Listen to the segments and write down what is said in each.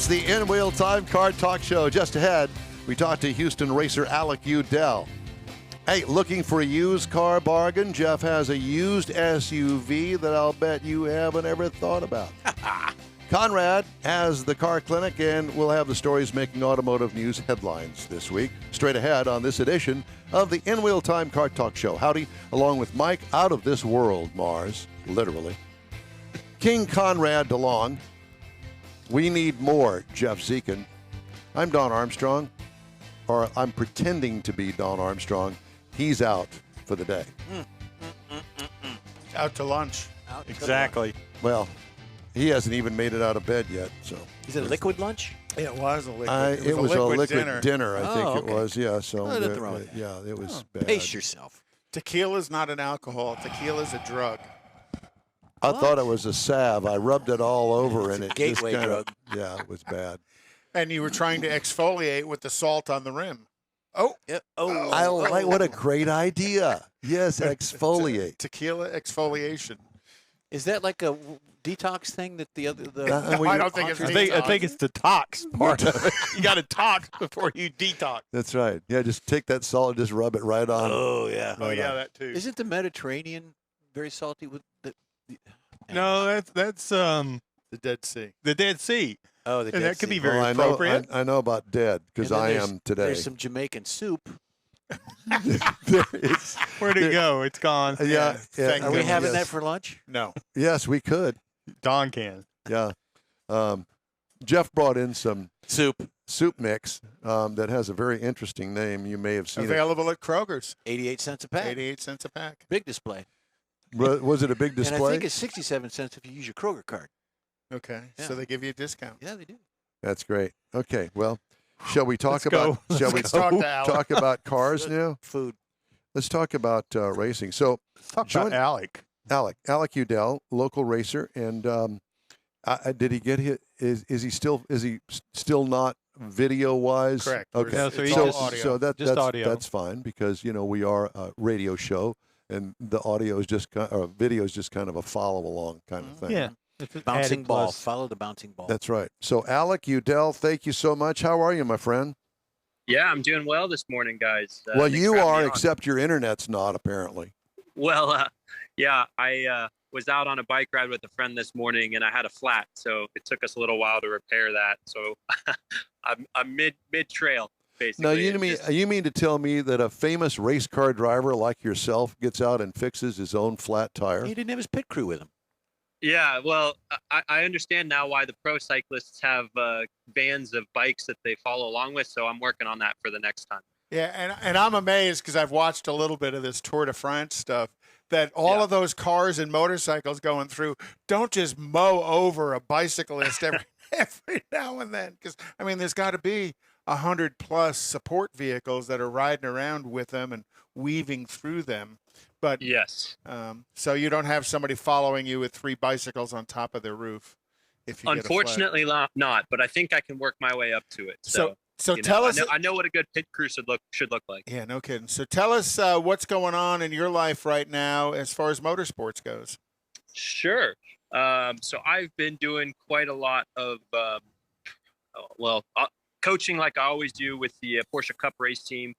It's the In-Wheel Time Car Talk Show. Just ahead, we talk to Houston racer Alec Udell. Hey, looking for a used car bargain? Jeff has a used SUV that I'll bet you haven't ever thought about. Conrad has the car clinic, and we'll have the stories making automotive news headlines this week. Straight ahead on this edition of the In-Wheel Time Car Talk Show. Howdy, along with Mike out of this world, Mars, literally. King Conrad DeLong. We need more, Jeff Dziekan. I'm Don Armstrong, or I'm pretending to be Don Armstrong. He's out for the day. Out to lunch. Exactly. Well, he hasn't even made it out of bed yet. So is it a liquid lunch? It was a liquid. It was a liquid dinner. I think okay. it was. Yeah. So nothing wrong with that. yeah, it was bad. Pace yourself. Tequila's not an alcohol. Tequila's a drug. I thought it was a salve. I rubbed it all over, and it gateway just drug. Yeah, it was bad. And you were trying to exfoliate with the salt on the rim. Oh. Yeah. What a great idea. Yes, exfoliate. Tequila exfoliation. Is that like a detox thing that the other? I don't think it's detox. I think it's the tox part of it. You got to tox before you detox. That's right. Yeah, just take that salt and just rub it right on. Oh yeah. That too. Isn't the Mediterranean very salty with the No, that's the Dead Sea. the Dead Sea. Oh, the And Dead that could Sea. be very I appropriate. know about dead because And then I there's- am today. There's some Jamaican soup. There is- Where'd it go? It's gone. yeah. Thank Are we goodness. having yes. that for lunch? No. Yes, we could. Don can. Yeah. Jeff brought in some Soup. soup mix that has a very interesting name. You may have seen Available at Kroger's. 88 cents a pack. 88 cents a pack. Big display. it. Was it a big And I display? think it's 67 cents if you use your Kroger card. Okay. Yeah. So they give you a discount. Yeah, they do. That's great. Okay, well, shall we talk Let's go. about? Shall we Let's talk to Alec. talk about cars now? Food. Let's talk about racing. So, Let's talk Join- about Alec. Alec Udell, local racer, and did he get hit? Is he still not video wise? Correct. Okay. Yeah, so It's he all just- audio. So Just audio. that's fine because we are a radio show and the audio is just video is just kind of a follow along kind of thing. Yeah. It's an Bouncing added ball. plus. Follow the bouncing ball. That's right. So Alec Udell, thank you so much. How are you, my friend? Yeah, I'm doing well this morning, guys. Well, thanks you for having are, me on. except your internet's not apparently. Well, yeah, I was out on a bike ride with a friend this morning, and I had a flat, so it took us a little while to repair that. So I'm mid trail, basically. Now Just- you mean to tell me that a famous race car driver like yourself gets out and fixes his own flat tire? He didn't have his pit crew with him. Yeah, well, I understand now why the pro cyclists have bands of bikes that they follow along with, so I'm working on that for the next time. Yeah, and I'm amazed because I've watched a little bit of this Tour de France stuff that all of those cars and motorcycles going through don't just mow over a bicyclist every now and then. Because, I mean, there's got to be 100+ support vehicles that are riding around with them and weaving through them. But Yes. so you don't have somebody following you with 3 bicycles on top of their roof. If you Unfortunately, not. But I think I can work my way up to it. So you tell know, us. I know what a good pit crew should look like. Yeah, no kidding. So tell us what's going on in your life right now as far as motorsports goes. Sure. So I've been doing quite a lot of, coaching like I always do with the Porsche Cup race team.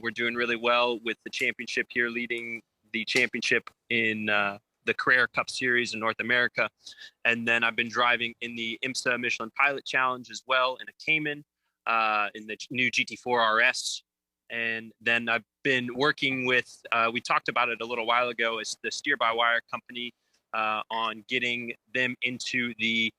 We're doing really well with the championship here, leading the championship in the Carrera Cup Series in North America. And then I've been driving in the IMSA Michelin Pilot Challenge as well in a Cayman, in the new Gt4 RS. And then I've been working with, we talked about it a little while ago, is the steer-by-wire company on getting them into the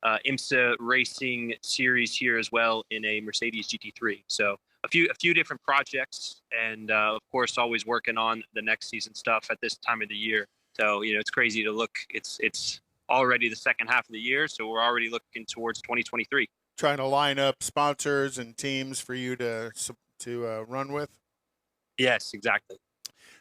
IMSA racing series here as well in a Mercedes GT3. So a few different projects, and of course, always working on the next season stuff at this time of the year. So, it's crazy to look. It's already the second half of the year, so we're already looking towards 2023. Trying to line up sponsors and teams for you to run with. Yes, exactly.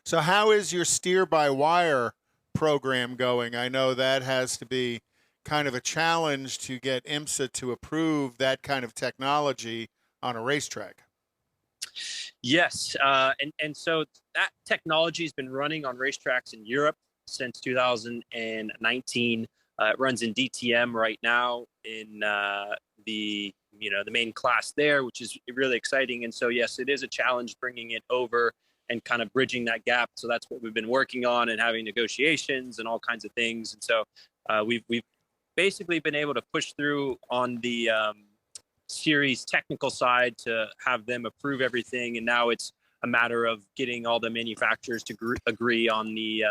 So how is your steer-by-wire program going? I know that has to be kind of a challenge to get IMSA to approve that kind of technology on a racetrack. Yes, and so that technology has been running on racetracks in Europe since 2019. It runs in DTM right now in the main class there, which is really exciting. And so, yes, it is a challenge bringing it over and kind of bridging that gap. So that's what we've been working on and having negotiations and all kinds of things. And so we've basically been able to push through on the series technical side to have them approve everything. And now it's a matter of getting all the manufacturers to agree on the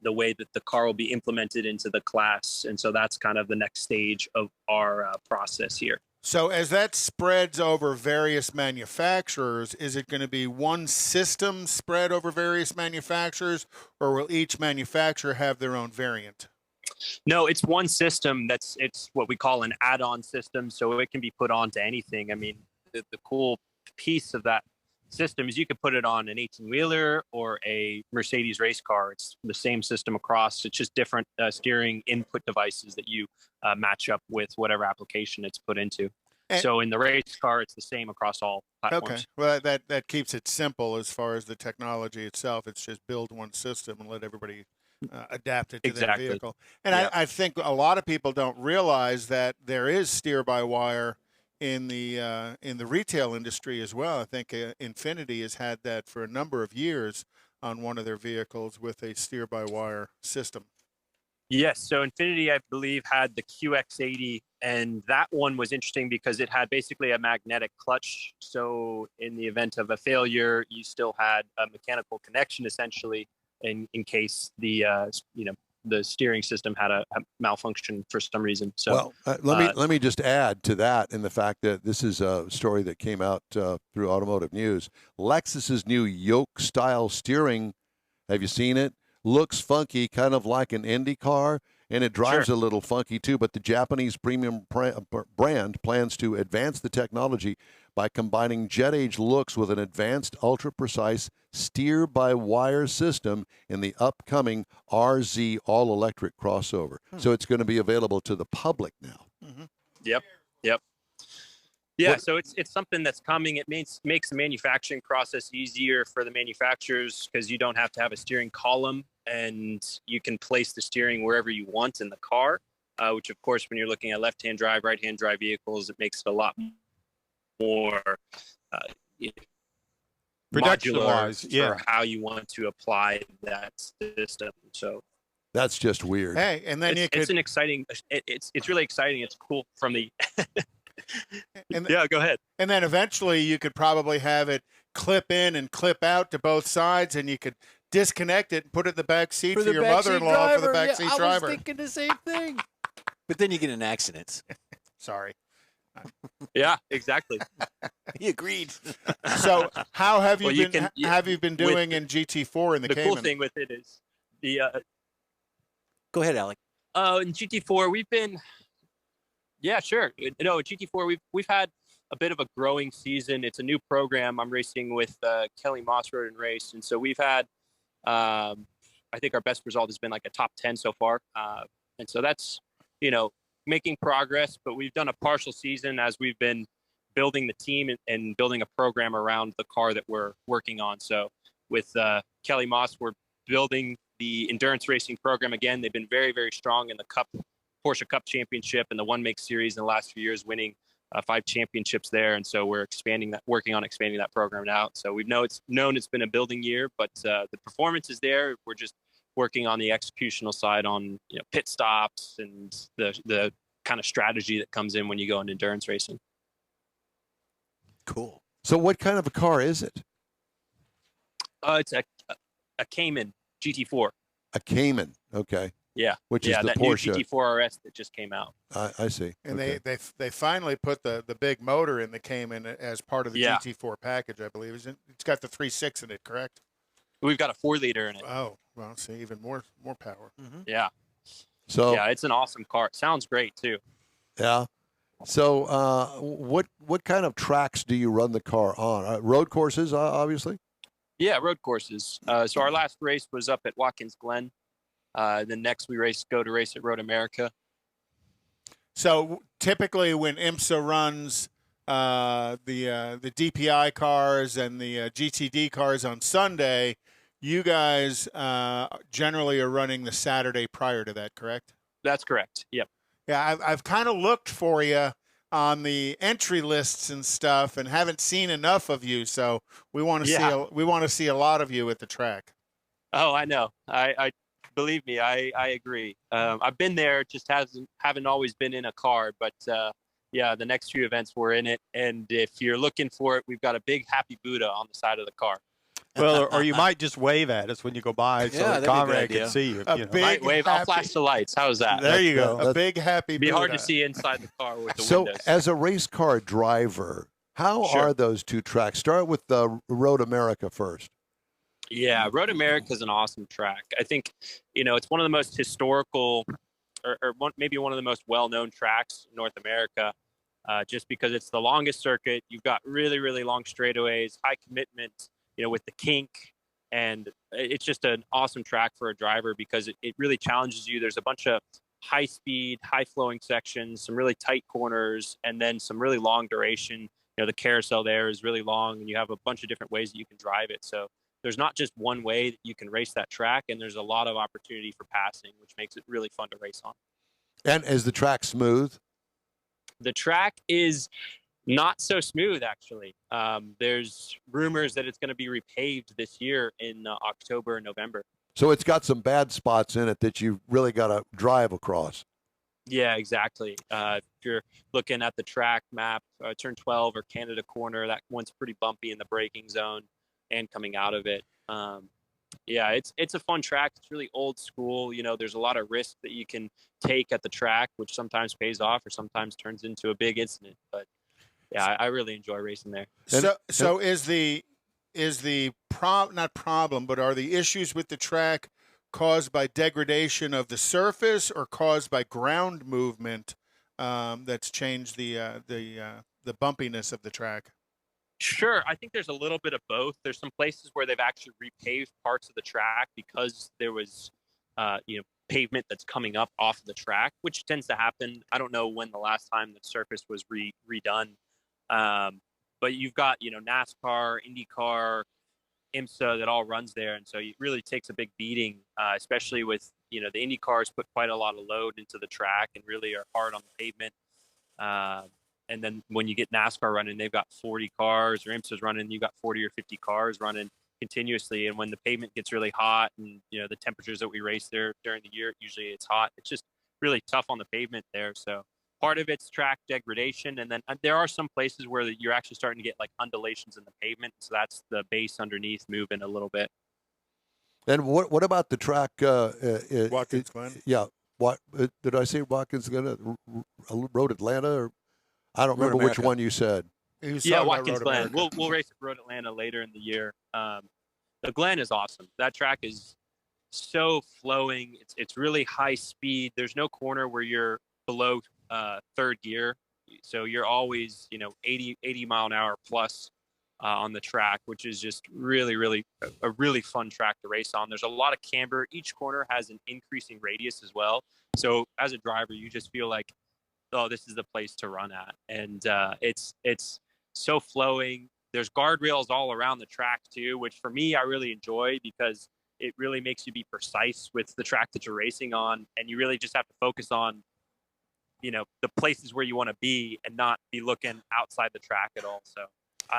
way that the car will be implemented into the class. And so that's kind of the next stage of our process here. So as that spreads over various manufacturers, is it going to be one system spread over various manufacturers, or will each manufacturer have their own variant? No, it's one system. It's what we call an add-on system, so it can be put onto anything. I mean, the cool piece of that system is you could put it on an 18-wheeler or a Mercedes race car. It's the same system across. It's just different steering input devices that you match up with whatever application it's put into. So in the race car, it's the same across all platforms. Okay, well, that keeps it simple as far as the technology itself. It's just build one system and let everybody adapt it to their vehicle. And yeah. I think a lot of people don't realize that there is steer-by-wire in the retail industry as well. I think Infiniti has had that for a number of years on one of their vehicles with a steer-by-wire system. Yes, so Infiniti, I believe, had the QX80, and that one was interesting because it had basically a magnetic clutch. So in the event of a failure, you still had a mechanical connection essentially in case the the steering system had a malfunction for some reason. So let me just add to that in the fact that this is a story that came out through Automotive News. Lexus's new yoke style steering, have you seen it? Looks funky, kind of like an Indy car, and it drives a little funky too. But the Japanese premium brand plans to advance the technology by combining jet-age looks with an advanced, ultra-precise steer-by-wire system in the upcoming RZ all-electric crossover. So it's going to be available to the public now. Mm-hmm. Yep. Yeah, so it's something that's coming. It makes the manufacturing process easier for the manufacturers because you don't have to have a steering column, and you can place the steering wherever you want in the car, which, of course, when you're looking at left-hand drive, right-hand drive vehicles, it makes it a lot more modular for how you want to apply that system. So that's just weird. Hey, and then it's an exciting. It's really exciting. It's cool from the. Yeah, go ahead. And then eventually you could probably have it clip in and clip out to both sides, and you could disconnect it and put it in the back seat for your mother-in-law for the backseat driver. I was thinking the same thing. But then you get in accidents. Sorry. Yeah, exactly. He agreed. So how have you been doing in GT4 in the Cayman? The cool thing with it is the. Go ahead, Alec. In GT4 we've been. Yeah, sure. No, at GT4 we've had a bit of a growing season. It's a new program. I'm racing with Kelly Moss Road and Race, and so we've had. I think our best result has been like a top 10 so far, and so that's making progress. But we've done a partial season as we've been building the team and building a program around the car that we're working on. So with Kelly Moss, we're building the endurance racing program again. They've been very, very strong in the Porsche Cup Championship and the One Make Series in the last few years, winning 5 championships there. And so we're working on expanding that program now. So we've it's been a building year, but the performance is there. We're just working on the executional side on pit stops and the kind of strategy that comes in when you go into endurance racing. Cool. So what kind of a car is it? It's a Cayman Gt4. A Cayman, okay. Yeah, which is the that Porsche new GT4 RS that just came out. I see. And they finally put the big motor in the Cayman as part of the GT4 package, I believe. It's got the 3.6 in it, correct? We've got a 4-liter in it. Oh, well, see, even more power. Mm-hmm. Yeah. So yeah, it's an awesome car. It sounds great too. Yeah. So what kind of tracks do you run the car on? Road courses, obviously. Yeah, road courses. So our last race was up at Watkins Glen. Then next we go to race at Road America. So typically when IMSA runs the DPI cars and the GTD cars on Sunday, you guys generally are running the Saturday prior to that, correct? That's correct. Yep. Yeah, I've kind of looked for you on the entry lists and stuff, and haven't seen enough of you. So we want to see a lot of you at the track. Oh, I know. I believe me. I agree. I've been there, just haven't always been in a car, but yeah, the next few events we're in it, and if you're looking for it, we've got a big happy Buddha on the side of the car. Well, or you might just wave at us when you go by, so Yeah, the that'd be a good Conrad can idea. see you. A you know. big Might wave. I'll flash the lights. How's that? There you go. A big happy It'd be hard Buddha. to see inside the car with the So, windows. as a race car driver, how Sure. are those two tracks? Start with the Road America first. Yeah, Road America is an awesome track. I think, it's one of the most historical, maybe one of the most well-known tracks in North America, just because it's the longest circuit. You've got really, really long straightaways, high commitment, with the kink, and it's just an awesome track for a driver because it really challenges you. There's a bunch of high-speed, high-flowing sections, some really tight corners, and then some really long duration. The carousel there is really long, and you have a bunch of different ways that you can drive it. So there's not just one way that you can race that track, and there's a lot of opportunity for passing, which makes it really fun to race on. And is the track smooth? The track is not so smooth, actually. There's rumors that it's going to be repaved this year in October and November. So it's got some bad spots in it that you really got to drive across. Yeah, exactly. If you're looking at the track map, turn 12 or Canada Corner, that one's pretty bumpy in the braking zone and coming out of it. Yeah, it's a fun track. It's really old school. There's a lot of risk that you can take at the track, which sometimes pays off or sometimes turns into a big incident. But yeah, I really enjoy racing there. So is the not problem, but are the issues with the track caused by degradation of the surface or caused by ground movement that's changed the bumpiness of the track? Sure. I think there's a little bit of both. There's some places where they've actually repaved parts of the track because there was, pavement that's coming up off of the track, which tends to happen. I don't know when the last time the surface was redone. But you've got, NASCAR, IndyCar, IMSA that all runs there. And so it really takes a big beating, especially with, the IndyCars put quite a lot of load into the track and really are hard on the pavement. And then when you get NASCAR running, they've got 40 cars, or IMSA's running, you've got 40 or 50 cars running continuously. And when the pavement gets really hot and, the temperatures that we race there during the year, usually it's hot. It's just really tough on the pavement there. So part of it's track degradation. And then there are some places where you're actually starting to get like undulations in the pavement. So that's the base underneath moving a little bit. And what about the track? Watkins Glen? Yeah. What did I say? Watkins Glen, Road Atlanta, or I don't remember which one you said. Yeah, Watkins Glen. We'll race at Road Atlanta later in the year. The Glen is awesome. That track is so flowing. It's really high speed. There's no corner where you're below third gear, so you're always 80 mile an hour plus on the track, which is just really a really fun track to race on. There's a lot of camber. Each corner has an increasing radius as well, so as a driver you just feel like, oh, this is the place to run at. And it's so flowing. There's guardrails all around the track too, which for me I really enjoy because it really makes you be precise with the track that you're racing on, and you really just have to focus on the places where you want to be and not be looking outside the track at all. So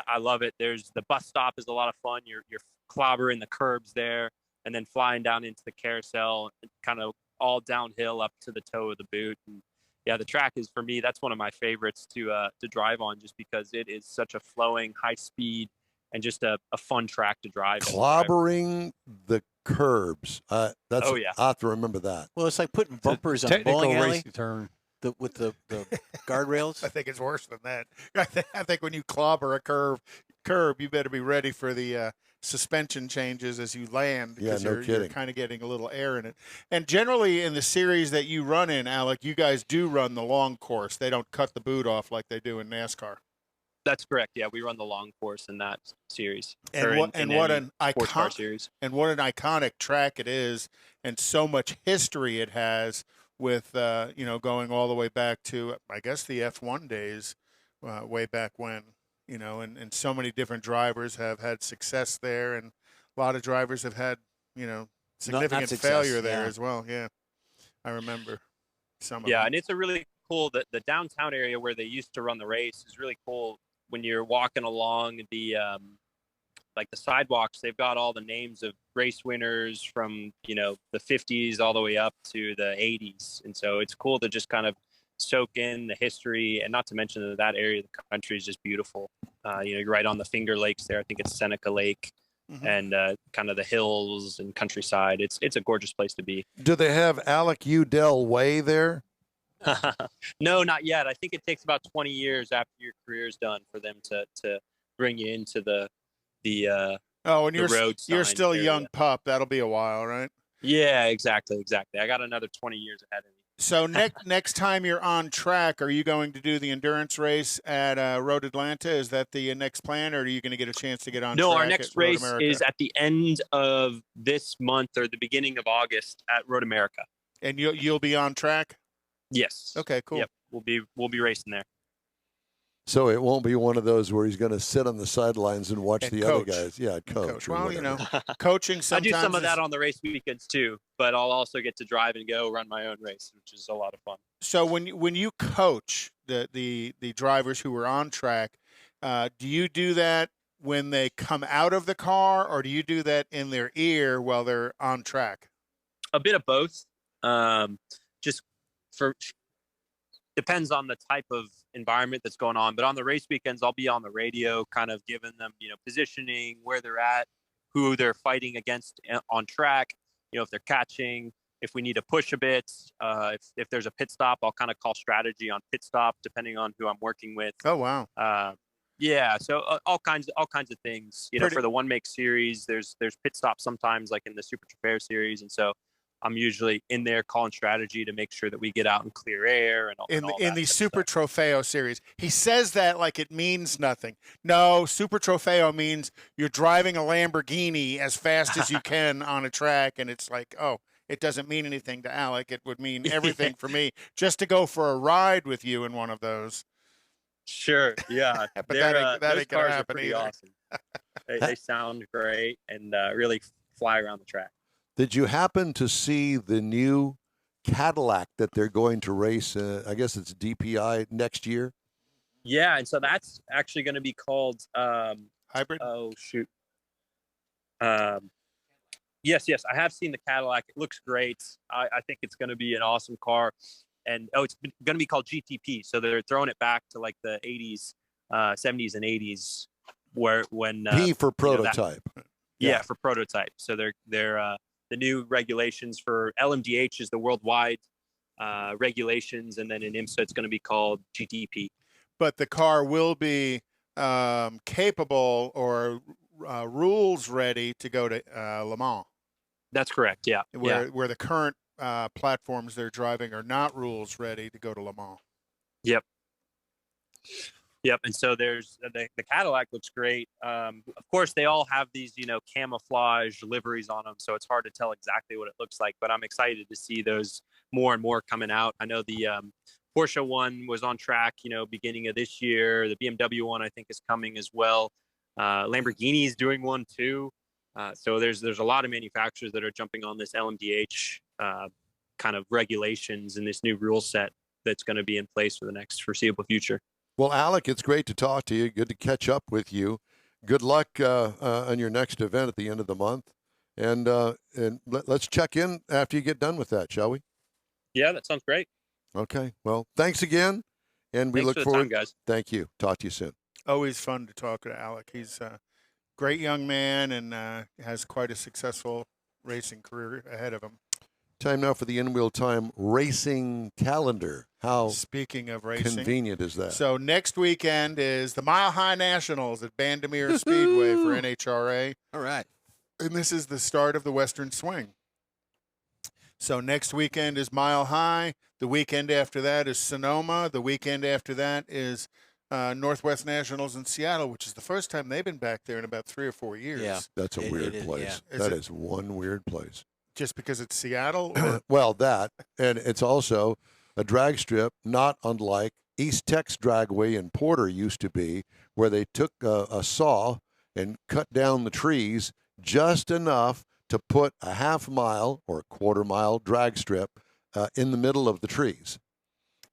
I love it. There's the bus stop is a lot of fun. You're clobbering the curbs there and then flying down into the carousel, kind of all downhill up to the toe of the boot. And yeah, the track is, for me, that's one of my favorites to drive on, just because it is such a flowing, high speed, and just a fun track to drive. Clobbering the curbs. Oh, yeah. I have to remember that. Well, it's like putting bumpers on a Technical bowling alley racing term. with the guardrails. I think it's worse than that. I think when you clobber a curb, you better be ready for the suspension changes as you land, because Yeah, no you're kidding. kind of getting a little air in it. And generally in the series that you run in, Alec, you guys do run the long course. They don't cut the boot off like they do in NASCAR. That's correct. Yeah, we run the long course in that series. And what an car series. And what an iconic track it is, and so much history it has with going all the way back to, I guess, the F1 days, way back when, and so many different drivers have had success there, and a lot of drivers have had significant success, failure there yeah. as well. Yeah, I remember. Some of Yeah, them. and it's a really cool, the downtown area where they used to run the race is really cool. When you're walking along the like the sidewalks, they've got all the names of race winners from, the 50s all the way up to the 80s. And so it's cool to just kind of soak in the history, and not to mention that area of the country is just beautiful. You're right on the Finger Lakes there. I think it's Seneca Lake. Mhm. And kind of the hills and countryside. It's a gorgeous place to be. Do they have Alec Udell Way there? No, not yet. I think it takes about 20 years after your career's done for them to bring you into the Oh, and the road you're sign still a area. young pup. That'll be a while, right? Yeah, exactly. I got another 20 years ahead of me. So next time you're on track, are you going to do the endurance race at Road Atlanta? Is that the next plan, or are you going to get a chance to get on No, track our at next Road race America? is at the end of this month or the beginning of August at Road America. And you'll be on track? Yes. Okay, cool. Yep. We'll be racing there. So it won't be one of those where he's going to sit on the sidelines and watch And the coach. other guys. Yeah, coach. or Well, whatever. coaching I sometimes do some of is- that on the race weekends too, but I'll also get to drive and go run my own race, which is a lot of fun. So when you coach the drivers who are on track, do you do that when they come out of the car, or do you do that in their ear while they're on track? A bit of both. Just depends on the type of environment that's going on. But on the race weekends, I'll be on the radio, kind of giving them, positioning, where they're at, who they're fighting against on track. If they're catching, if we need to push a bit, if there's a pit stop, I'll kind of call strategy on pit stop, depending on who I'm working with. Oh, wow. Yeah, so all kinds of things. Pretty- For the one make series, there's pit stops sometimes, like in the Super Trofeo series, and so I'm usually in there calling strategy to make sure that we get out and clear air and all. In and all the that type of Super stuff. Trofeo series, he says that like it means nothing. No, Super Trofeo means you're driving a Lamborghini as fast as you can on a track, and it's like, oh, it doesn't mean anything to Alec. It would mean everything for me just to go for a ride with you in one of those. Sure, yeah, But they're, that ain't those gonna cars are happen pretty either. awesome. They sound great and really fly around the track. Did you happen to see the new Cadillac that they're going to race? I guess it's DPI next year. Yeah, and so that's actually going to be called. Hybrid? Oh shoot. Yes, I have seen the Cadillac. It looks great. I think it's going to be an awesome car. And it's going to be called GTP. So they're throwing it back to like the 80s, 70s and 80s, when P for that- prototype. yeah, for prototype. So they're the new regulations for LMDH is the worldwide regulations, and then in IMSA it's going to be called GTP. But the car will be capable or rules ready to go to Le Mans, That's correct. Yeah. Yeah. where the current platforms they're driving are not rules ready to go to Le Mans. Yep. And so there's the Cadillac looks great. Of course, they all have these, camouflage liveries on them. So it's hard to tell exactly what it looks like, but I'm excited to see those more and more coming out. I know the Porsche one was on track, beginning of this year. The BMW one, I think, is coming as well. Lamborghini is doing one too. So there's a lot of manufacturers that are jumping on this LMDH kind of regulations and this new rule set that's going to be in place for the next foreseeable future. Well, Alec, it's great to talk to you. Good to catch up with you. Good luck on your next event at the end of the month. And let's check in after you get done with that, shall we? Yeah, that sounds great. Okay. Well, thanks again. And we Thanks look for the forward. time, guys. Thank you. Talk to you soon. Always fun to talk to Alec. He's a great young man and has quite a successful racing career ahead of him. Time now for the in-wheel time racing calendar. How Speaking of racing, convenient is that? so next weekend is the Mile High Nationals at Bandimere Speedway for NHRA. All right. And this is the start of the Western Swing. So next weekend is Mile High. The weekend after that is Sonoma. The weekend after that is Northwest Nationals in Seattle, which is the first time they've been back there in about 3 or 4 years. Yeah. That's a It weird is, place. yeah. That Is it- is one weird place. Just because it's Seattle? Or Well, that, and it's also a drag strip, not unlike East Tex Dragway in Porter used to be, where they took a saw and cut down the trees just enough to put a half mile or a quarter mile drag strip in the middle of the trees.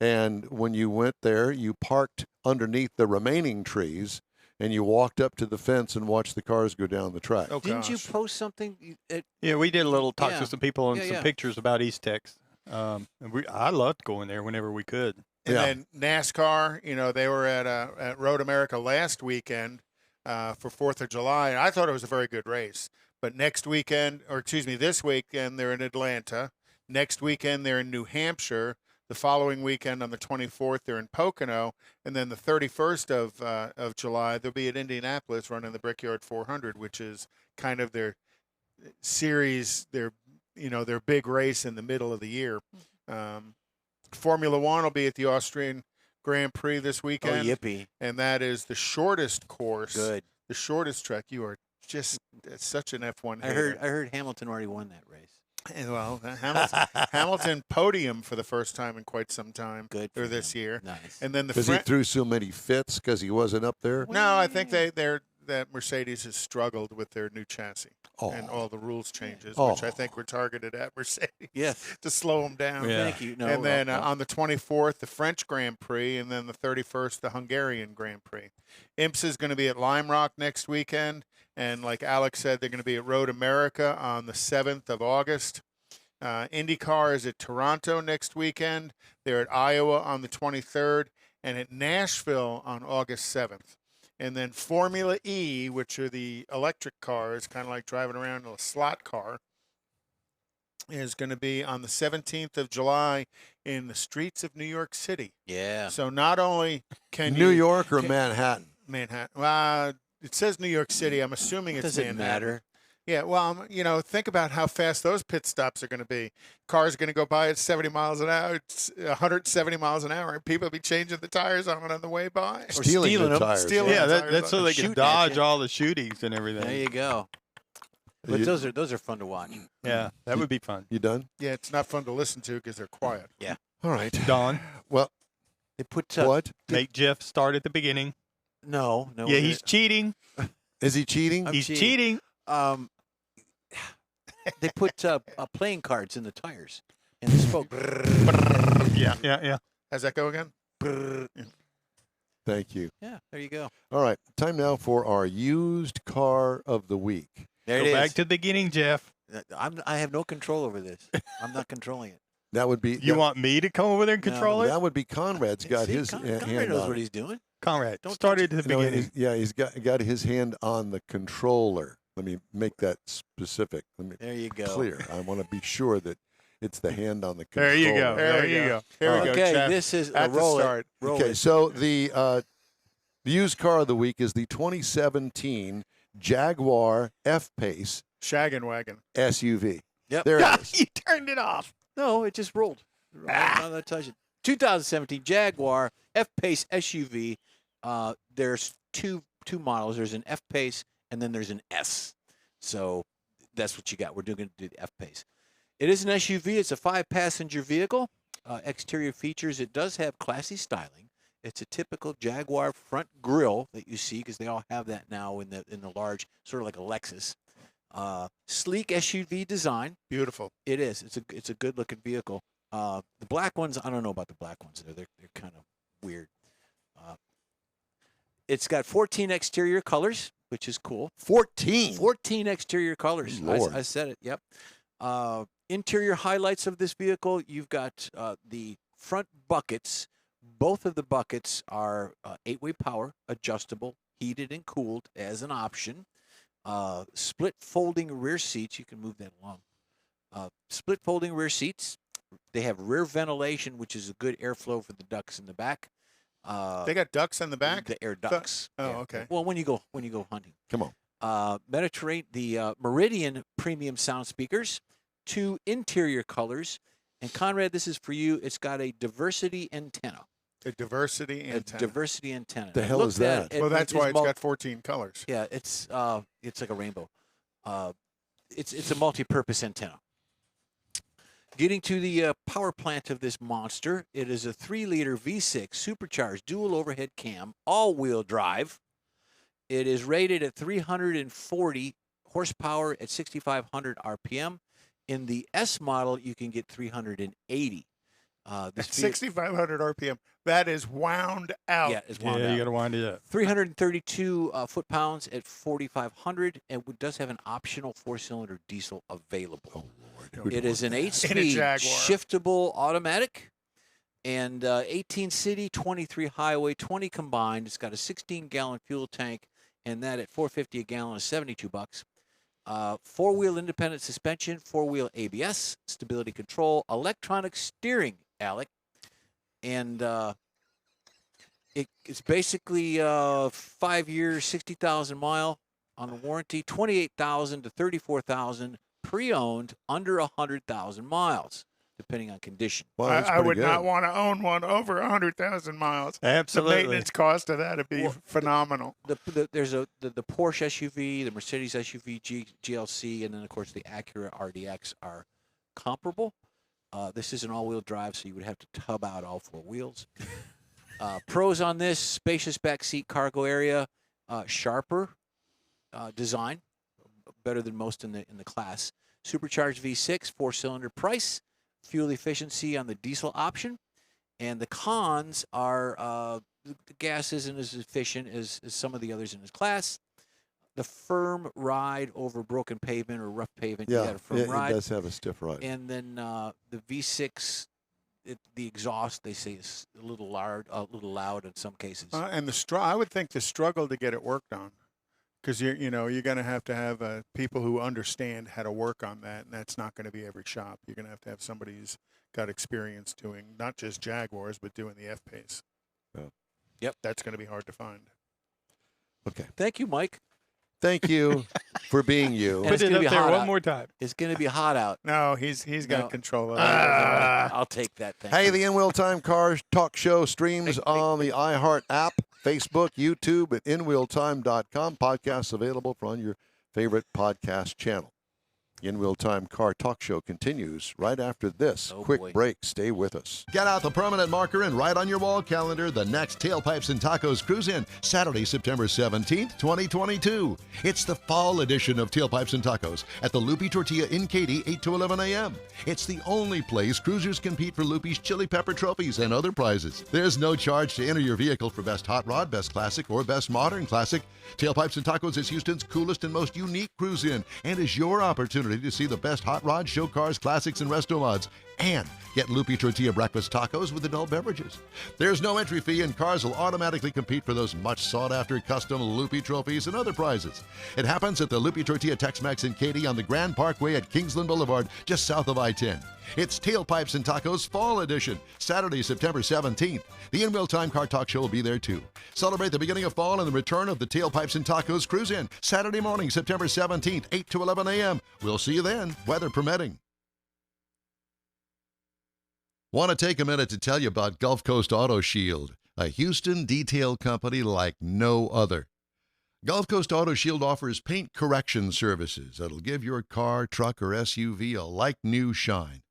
And when you went there, you parked underneath the remaining trees, and you walked up to the fence and watched the cars go down the track. Oh, Didn't you gosh. post something? Yeah, we did a little talk Yeah. to some people and Yeah, some yeah. pictures about East Tex. And I loved going there whenever we could. And Yeah. then NASCAR, they were at Road America last weekend for 4th of July. And I thought it was a very good race. But this weekend, they're in Atlanta. Next weekend, they're in New Hampshire. The following weekend, on the 24th, they're in Pocono. And then the 31st of July, they'll be at Indianapolis running the Brickyard 400, which is kind of their series, their big race in the middle of the year. Formula One will be at the Austrian Grand Prix this Oh, weekend. yippee. And that is the shortest course, Good. the shortest track. You are just such an F1 I hater. heard Hamilton already won that race. And, well, Hamilton podium for the first time in quite some time. Good Or for this him. year. Nice. And then the Because he threw so many fits because he wasn't up there. No, I think that Mercedes has struggled with their new chassis and all the rules changes, which I think were targeted at Mercedes Yes. to slow them down. Yeah. Thank you. No, And then on the 24th, the French Grand Prix, and then the 31st, the Hungarian Grand Prix. IMSA is going to be at Lime Rock next weekend, and like Alex said, they're going to be at Road America on the 7th of August. IndyCar is at Toronto next weekend. They're at Iowa on the 23rd, and at Nashville on August 7th. And then Formula E, which are the electric cars, kind of like driving around in a slot car, is going to be on the 17th of July in the streets of New York City. yeah. So not only can New you... York or Manhattan? Manhattan. It says New York City. I'm assuming it's Does it Manhattan. matter? Yeah, well, think about how fast those pit stops are going to be. Cars are going to go by at 70 miles an hour, 170 miles an hour, and people will be changing the tires on the way by. Or Stealing stealing the them. tires. Stealing Yeah, tires that's so they Shooting can at dodge you. all the shootings and everything. There you go. But You- those are fun to watch. Yeah, that would be fun. You done? Yeah, it's not fun to listen to because they're quiet. All right. Don, Well, They put what? make Jeff start at the beginning. No. Yeah, he's cheating. Is he cheating? I'm He's cheating. cheating. They put playing cards in the tires, and they spoke. Yeah. How's that go again? Thank you. Yeah, there you go. All right. Time now for our used car of the week. There Go it back is. to the beginning, Jeff. I have no control over this. I'm not controlling it. That would be. You that, want me to come over there and No, control it? That would be Conrad's got See, his Conrad hand knows on what it. he's doing. Conrad, Don't start touch it at the No, beginning. he's got his hand on the controller. Let me make that specific. Let me There you go. clear. I want to be sure that it's the hand on the There controller. you go. There you go. Here we All go, Okay, Jeff. this is At the roll start. it. Roll Okay, it. so the used car of the week is the 2017 Jaguar F-Pace Shaggin' wagon. SUV. Yep. There it is. You turned it off. No, it just rolled. I'm not touching. 2017 Jaguar F-Pace SUV. There's two models. There's an F-Pace and then there's an S. So that's what you got. We're going to do the F-Pace. It is an SUV. It's a 5-passenger vehicle. Exterior features. It does have classy styling. It's a typical Jaguar front grille that you see because they all have that now in the large, sort of like a Lexus. Sleek SUV design. Beautiful. It is. It's a good looking vehicle. The black ones, I don't know about the black ones. They're kind of weird. It's got 14 exterior colors, which is cool. 14. 14 exterior colors. Lord. I said it. Yep. Interior highlights of this vehicle. You've got the front buckets. Both of the buckets are 8-way power, adjustable, heated and cooled as an option. Split folding rear seats. You can move that along. Split folding rear seats. They have rear ventilation, which is a good airflow for the ducks in the back. They got ducks in the back? The air ducts. Oh, Yeah. okay. Well, when you go hunting. Come on. Mediterranean, the Meridian premium sound speakers, 2 interior colors, and Conrad, this is for you. It's got a diversity antenna. A diversity A antenna. diversity antenna. The I hell looked is at that? it, Well, that's why it's mul- got 14 colors. Yeah, it's like a rainbow. It's a multi-purpose antenna. Getting to the power plant of this monster, it is a 3-liter V6 supercharged dual overhead cam, all-wheel drive. It is rated at 340 horsepower at 6,500 RPM. In the S model, you can get 380. This 6,500 RPM. That is wound out. Yeah, it's wound Yeah, out. you got to wind it up. 332 foot-pounds at 4,500, and it does have an optional 4-cylinder diesel available. It is an 8-speed Jaguar. shiftable automatic, and 18 city, 23 highway, 20 combined. It's got a 16-gallon fuel tank, and that at $4.50 a gallon is $72. 4-wheel independent suspension, 4-wheel ABS, stability control, electronic steering, Alec, and it's basically 5 years, 60,000 mile on the warranty, 28,000 to 34,000 pre-owned, under 100,000 miles, depending on condition. Well, that's I pretty would good. not want to own one over 100,000 miles. Absolutely. The maintenance cost of that would be phenomenal. There's the Porsche SUV, the Mercedes SUV GLC, and then of course the Acura RDX are comparable. This is an all-wheel drive, so you would have to tub out all 4 wheels. Pros on this: spacious back seat cargo area, sharper design, better than most in the class. Supercharged V6, 4-cylinder price, fuel efficiency on the diesel option, and the cons are the gas isn't as efficient as some of the others in this class. The firm ride over broken pavement or rough pavement, you Yeah, got a firm it ride. does have a stiff ride. And then the V6, the exhaust, they say, is a little loud in some cases. And I would think the struggle to get it worked on, because you're going to have people who understand how to work on that, and that's not going to be every shop. You're going to have somebody who's got experience doing not just Jaguars, but doing the F-Pace. Yeah. Yep. That's going to be hard to find. Okay. Thank you, Mike. Thank you for being you. And Put it's it gonna up be there hot one out. more time. It's going to be hot out. No, he's got No. control of that. I'll take that. Thank Hey, you. the In-Wheel Time Car Talk Show streams Hey. on the iHeart app, Facebook, YouTube, at InWheelTime.com. Podcasts available from your favorite podcast channel. The In-Wheel Time Car Talk Show continues right after this Oh, quick boy. break. Stay with us. Get out the permanent marker and write on your wall calendar the next Tailpipes and Tacos Cruise-In, Saturday, September 17th, 2022. It's the fall edition of Tailpipes and Tacos at the Loopy Tortilla in Katy, 8 to 11 a.m. It's the only place cruisers compete for Loopy's Chili Pepper trophies and other prizes. There's no charge to enter your vehicle for Best Hot Rod, Best Classic, or Best Modern Classic. Tailpipes and Tacos is Houston's coolest and most unique cruise-in and is your opportunity to see the best hot rods, show cars, classics, and resto mods, and get Loopy Tortilla breakfast tacos with adult beverages. There's no entry fee, and cars will automatically compete for those much sought-after custom Loopy trophies and other prizes. It happens at the Loopy Tortilla Tex-Mex in Katy on the Grand Parkway at Kingsland Boulevard, just south of I-10. It's Tailpipes and Tacos Fall Edition, Saturday, September 17th. The In-Wheel Time Car Talk Show will be there, too. Celebrate the beginning of fall and the return of the Tailpipes and Tacos Cruise-In, Saturday morning, September 17th, 8 to 11 a.m. We'll see you then, weather permitting. Want to take a minute to tell you about Gulf Coast Auto Shield, a Houston detail company like no other. Gulf Coast Auto Shield offers paint correction services that'll give your car, truck, or SUV a like-new shine.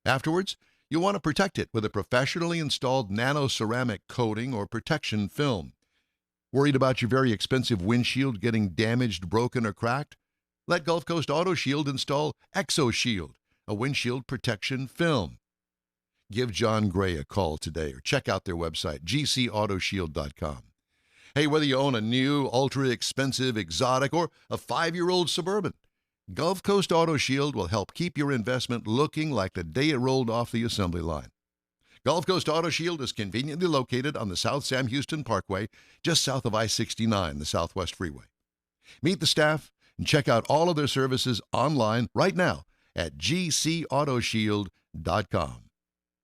Afterwards, you'll want to protect it with a professionally installed nano-ceramic coating or protection film. Worried about your very expensive windshield getting damaged, broken, or cracked? Let Gulf Coast Auto Shield install ExoShield, a windshield protection film. Give John Gray a call today or check out their website, gcautoshield.com. Hey, whether you own a new, ultra-expensive, exotic, or a 5-year-old Suburban, Gulf Coast Auto Shield will help keep your investment looking like the day it rolled off the assembly line. Gulf Coast Auto Shield is conveniently located on the South Sam Houston Parkway, just south of I-69, the Southwest Freeway. Meet the staff and check out all of their services online right now at gcautoshield.com.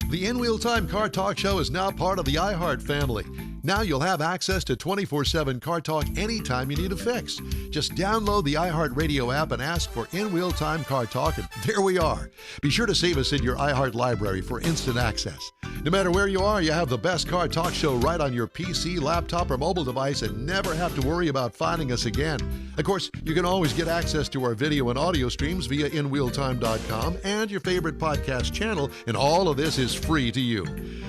The In-Wheel Time Car Talk Show is now part of the iHeart family. Now you'll have access to 24/7 Car Talk anytime you need a fix. Just download the iHeart Radio app and ask for In-Wheel Time Car Talk, and there we are. Be sure to save us in your iHeart library for instant access. No matter where you are, you have the best Car Talk Show right on your PC, laptop, or mobile device and never have to worry about finding us again. Of course, you can always get access to our video and audio streams via InWheelTime.com and your favorite podcast channel, and all of this is free to you.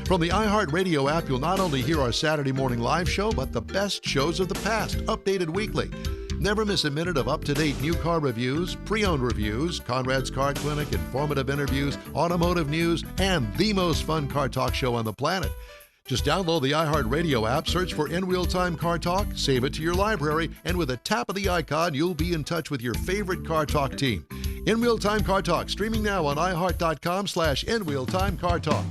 From the iHeart Radio app, you'll not only hear our Saturday morning live show, but the best shows of the past, updated weekly. Never miss a minute of up-to-date new car reviews, pre-owned reviews, Conrad's Car Clinic, informative interviews, automotive news, and the most fun car talk show on the planet. Just download the iHeart Radio app, search for In Real Time Car Talk, save it to your library, and with a tap of the icon, you'll be in touch with your favorite Car Talk team. In Real Time Car Talk, streaming now on iHeart.com/InRealTimeCarTalk.